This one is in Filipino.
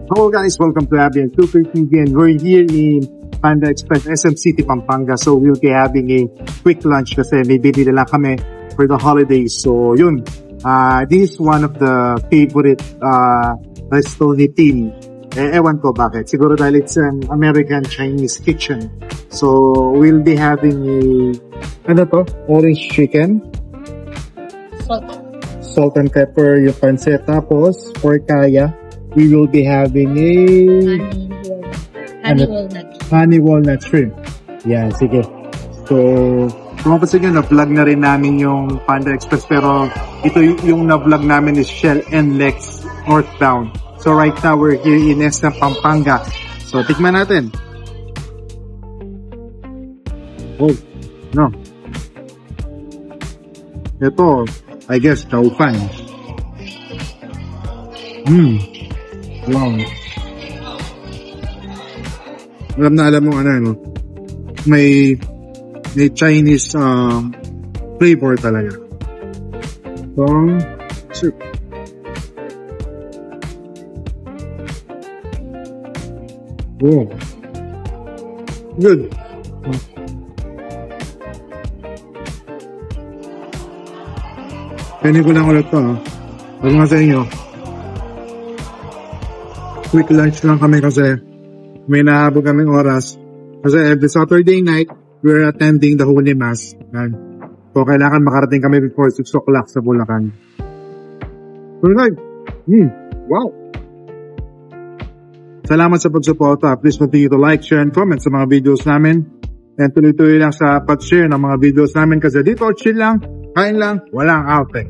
Hello guys, welcome to Abby and Super TV, and we're here in Panda Express SM City, Pampanga. So we'll be having a quick lunch kasi may bili lang kami for the holidays. So yun, this is one of the favorite restaurant ni Tim. Ewan ko bakit. Siguro dahil it's an American Chinese kitchen. So we'll be having orange chicken. Salt and pepper, yung pancit. Tapos, for kaya, we will be having a honey walnut shrimp. Yan, sige. So, kung mapasin nyo, na-vlog na rin namin yung Panda Express, pero ito yung na-vlog namin is Shell and Lex northbound. So, right now, we're here in SM Pampanga. So, tikman natin. Oh, no. Ito, I guess, chow fan. Wow. Alam mo ano, may Chinese flavor talaga. Soup. Wow. Good. Kainin ko lang ulit to. Bago nga sa inyo, quick lunch lang kami kasi may nahabog kaming oras. Kasi every Saturday night, we're attending the Holy Mass. So, kailangan makarating kami before 6 o'clock sa Bulacan. So, wow! Salamat sa pagsuporta. Please continue to like, share, and comment sa mga videos namin. And tuloy-tuloy lang sa pag-share ng mga videos namin kasi dito, chill lang, kain lang, walang outing.